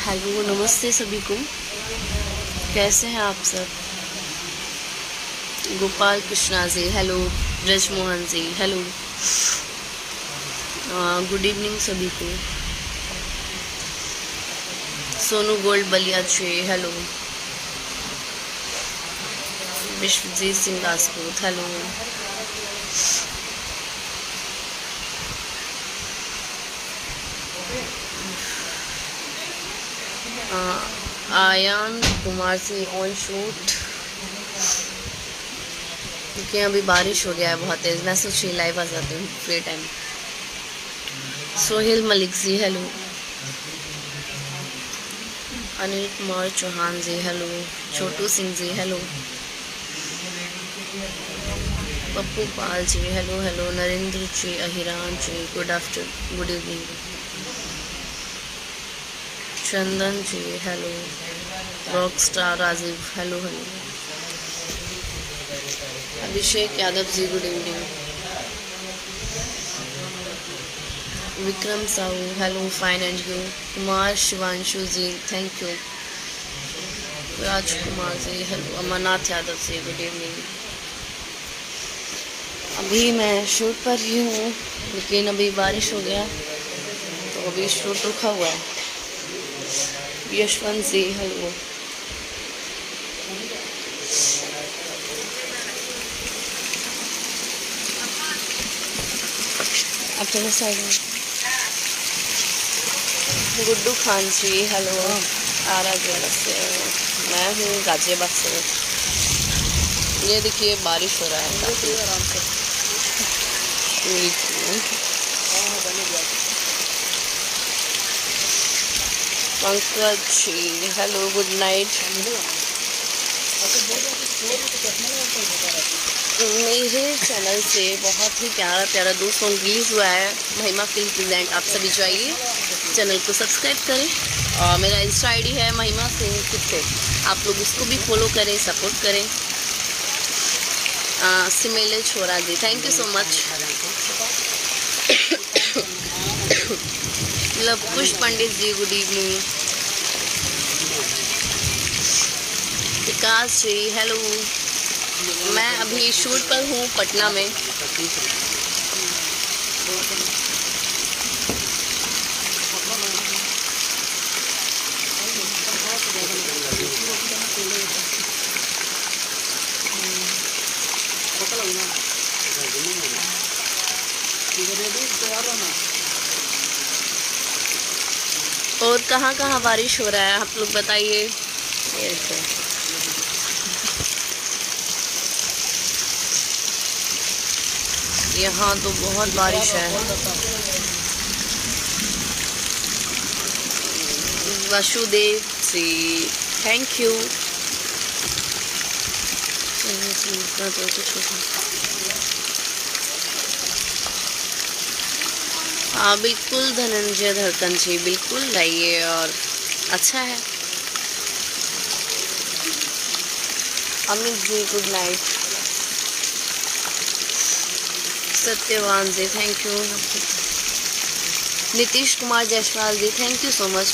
Hello, नमस्ते सभी को। कैसे हैं आप सब? Gopal Krishna ji hello, Brajmohan ji hello, good evening सभी को। Sonu Gold Ballia ji hello, Vishwajeet Singh Rajput hello, Ayaan Kumar Singh on shoot. क्योंकि अभी बारिश हो गया है बहुत तेज, मैं सोची लाइव आ जाती हूँ free time. Sohail Malik ji hello, Anil Kumar Chauhan ji hello, Chhotu Singh ji hello, Pappu Pal ji hello hello, Narendra ji, Ahiran ji good afternoon, good evening, Chandan ji hello, rock star Rajeev hello hello, Abhishek Yadav ji good evening, Vikram Sahu hello fine and you, Kumar Shivanshu ji thank you, Rajkumar ji hello, Amarnath Yadav ji good evening. अभी मैं शूट पर ही हूँ, लेकिन अभी बारिश हो गया तो अभी शूट रुका हुआ है। यशवंत जी हेलो, अपने साइड में गुड्डू खान जी हेलो, आरा जिला से, मैं हूँ गाजियाबाद से। ये देखिए बारिश हो रहा है आराम से। Pankaj ji hello, good night. मेरे चैनल से बहुत ही प्यारा प्यारा 2 सॉन्ग रिलीज़ हुआ है, महिमा फिल्म प्रेजेंट। आप सभी जाइए चैनल को सब्सक्राइब करें, और मेरा इंस्टा आईडी है महिमा सिंह किस्से, आप लोग उसको भी फॉलो करें, सपोर्ट करें। सिमेले छोरा ji thank you so much. Lavkush Pandit ji good evening, Vikas ji hello. मैं अभी शूट पर हूँ पटना में। और कहाँ कहाँ बारिश हो रहा है आप लोग बताइए। यहाँ तो बहुत बारिश है। वसुदेव जी थैंक यू। हाँ बिल्कुल धनंजय धड़कन जी, बिल्कुल लाइए और अच्छा है। Amit ji good night. Satyavan ji thank you. Nitish Kumar Jaiswal ji thank you so much.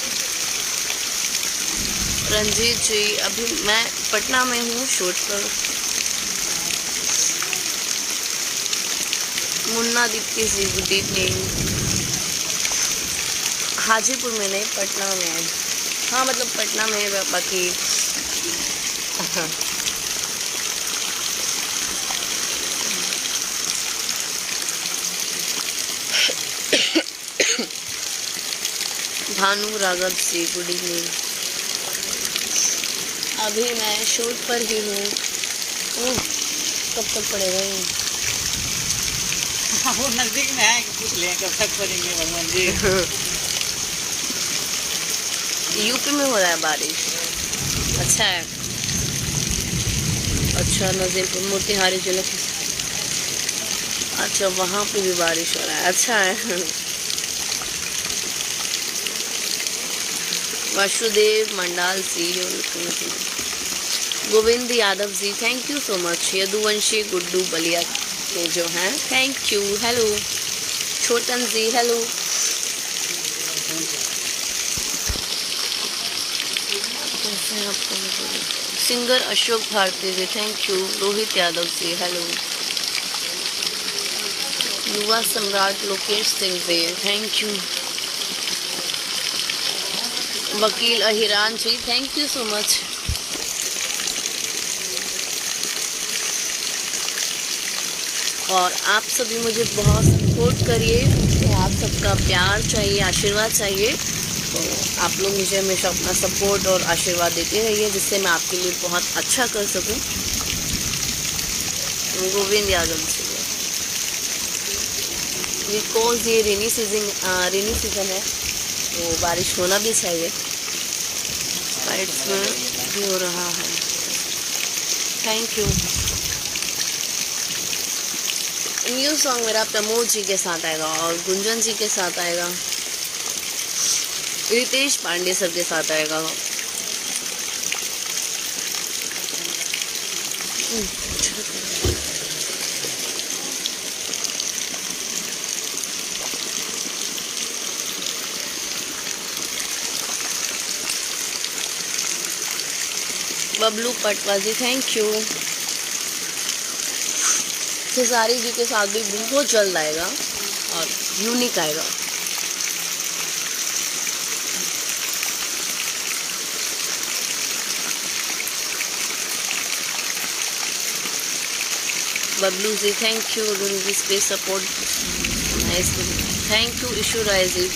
Ranjeet ji अभी मैं पटना में हूँ शूट पर। Munna Deepti ji good evening. हाजीपुर में नहीं, पटना में है। हाँ मतलब पटना में है, बाकी भानु राघव जी गुड इवनिंग। अभी मैं शूट पर ही हूँ। कब तक पड़ेगा ये? वो नजदीक में है कि पूछ लें कब तक पड़ेंगे भगवान जी। यूपी में हो रहा है बारिश। अच्छा है। अच्छा, नज़ीरपुर मोतिहारी जिले के, अच्छा वहाँ पे भी बारिश हो रहा है। अच्छा है। Vasudev Mandal ji, Govind Yadav ji, thank you so much. Yaduvanshi Guddu Ballia के जो हैं, thank you. Hello Chhotan ji, hello. कैसे हैं आपको? Singer Ashok Bharti ji, thank you. Rohit Yadav ji, hello. युवा सम्राट लोकेश सिंह जी, थैंक यू। वकील Ahiran ji, thank you so much. और आप सभी मुझे बहुत सपोर्ट करिए, मुझे आप सबका प्यार चाहिए, आशीर्वाद चाहिए। तो आप लोग मुझे हमेशा अपना सपोर्ट और आशीर्वाद देते रहिए, जिससे मैं आपके लिए बहुत अच्छा कर सकूं। गोविंद यादव जी, बिकॉज ये रेनी सीज़न है तो बारिश होना भी चाहिए। साइड्स में भी हो रहा है, थैंक यू। न्यू सॉन्ग मेरा प्रमोद जी के साथ आएगा और गुंजन जी के साथ आएगा, रितेश पांडे सर के साथ आएगा। Bablu Patwa ji, thank you. खेसारी जी के साथ भी बहुत जल्द आएगा और यूनिक आएगा। Bablu ji, thank you. This पे support nice, thank you. Ishu Rai ji,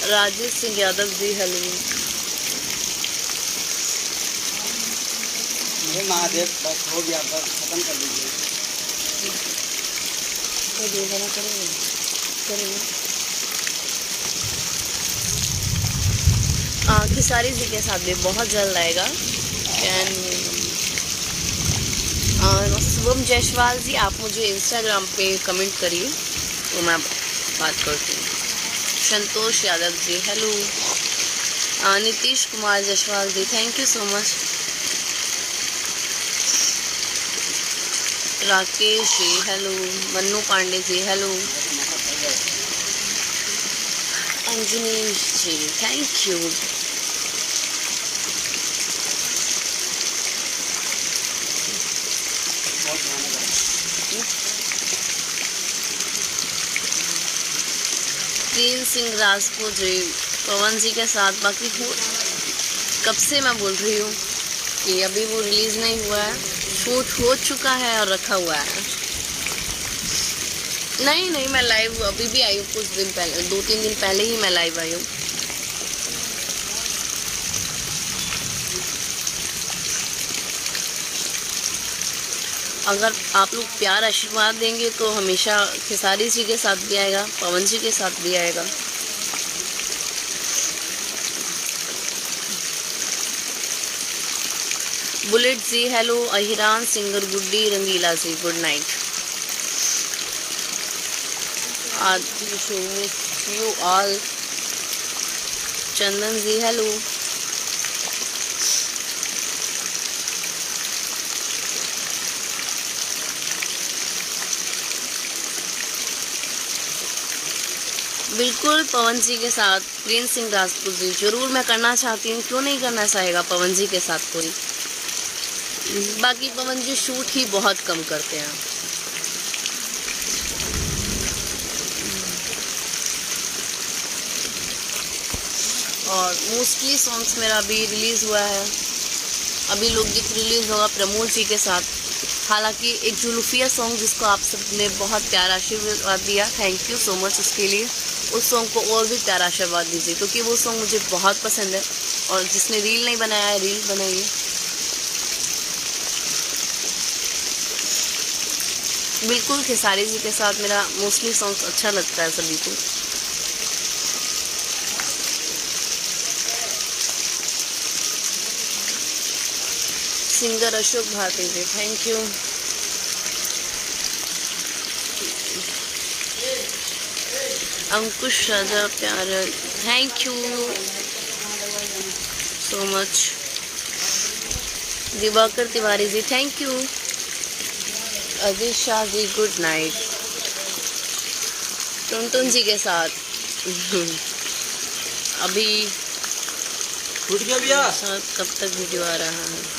Rajesh Singh Yadav ji, hello. Mahadev, बस हो गया, बस खत्म कर दीजिए। तो देखना करेंगे। खेसारी जी के साथ भी बहुत जल्द आएगा। शुभम जायसवाल जी, आप मुझे इंस्टाग्राम पे कमेंट करिए तो मैं बात करती हूँ। Santosh Yadav ji, hello. Nitish Kumar Jaiswal ji, thank you so much. Rakesh ji, hello. Mannu Pandey ji, hello. Anjani ji, thank you. प्रीन सिंह राजपूत जी, पवन जी के साथ। बाकी कब से मैं बोल रही हूँ कि अभी वो रिलीज़ नहीं हुआ है, शूट हो चुका है और रखा हुआ है। नहीं, मैं लाइव अभी भी आई हूँ, कुछ दिन पहले, 2-3 दिन पहले ही मैं लाइव आई हूँ। अगर आप लोग प्यार आशीर्वाद देंगे तो हमेशा खेसारी जी के साथ भी आएगा, पवन जी के साथ भी आएगा। Bullet ji, hello. अहिरान singer Guddi Rangeela ji, good night. You all. Chandan ji, hello. बिल्कुल पवन जी के साथ प्रिंस सिंह राजपूत जी जरूर मैं करना चाहती हूँ, क्यों नहीं करना चाहेगा पवन जी के साथ कोई। बाकी पवन जी शूट ही बहुत कम करते हैं। और मोस्टली सॉन्ग्स मेरा अभी रिलीज़ हुआ है, अभी लोकगीत रिलीज़ होगा प्रमोद जी के साथ। हालांकि एक जुलूफिया सॉन्ग जिसको आप सब ने बहुत प्यारा आशीर्वाद दिया, थैंक यू सो मच उसके लिए। उस सॉन्ग को और भी प्यारा आशीर्वाद दीजिए, क्योंकि वो सॉन्ग मुझे बहुत पसंद है। और जिसने रील नहीं बनाया है, रील बनाइए। बिल्कुल खेसारी जी के साथ मेरा मोस्टली सॉन्ग्स अच्छा लगता है सभी को। Singer Ashok Bharti ji, thank you. Ankush Raja प्यार, thank you so much. Diwakar Tiwari ji, thank you. Aziz Shah ji, good night. Tuntun ji के साथ अभी कब तक वीडियो आ रहा है?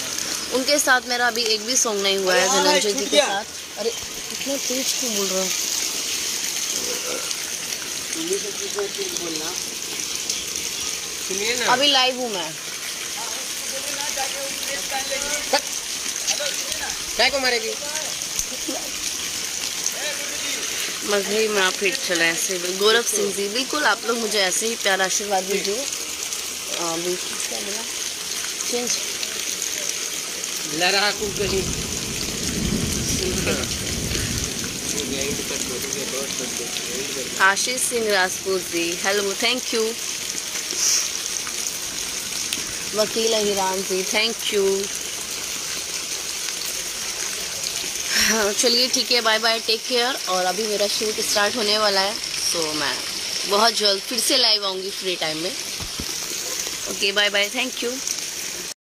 उनके साथ मेरा अभी एक भी सॉन्ग नहीं हुआ है, धनंजय जी के साथ। अरे इतना तेज क्यों बोल रहा हूँ? अभी लाइव हूँ मैं। क्या को मारेगी? मगही में आप फिट चले ऐसे। गौरव सिंह जी, बिल्कुल आप लोग मुझे ऐसे ही प्यार आशीर्वाद दीजिए। क्या बोला? चेंज लड़ा को कहीं आशीष सिंह राजपूत जी, हेलो, थैंक यू। वकील हिरान जी, थैंक यू। चलिए ठीक है, बाय बाय, टेक केयर। और अभी मेरा शूट स्टार्ट होने वाला है, तो मैं बहुत जल्द फिर से लाइव आऊँगी फ्री टाइम में। Okay, bye bye, thank you.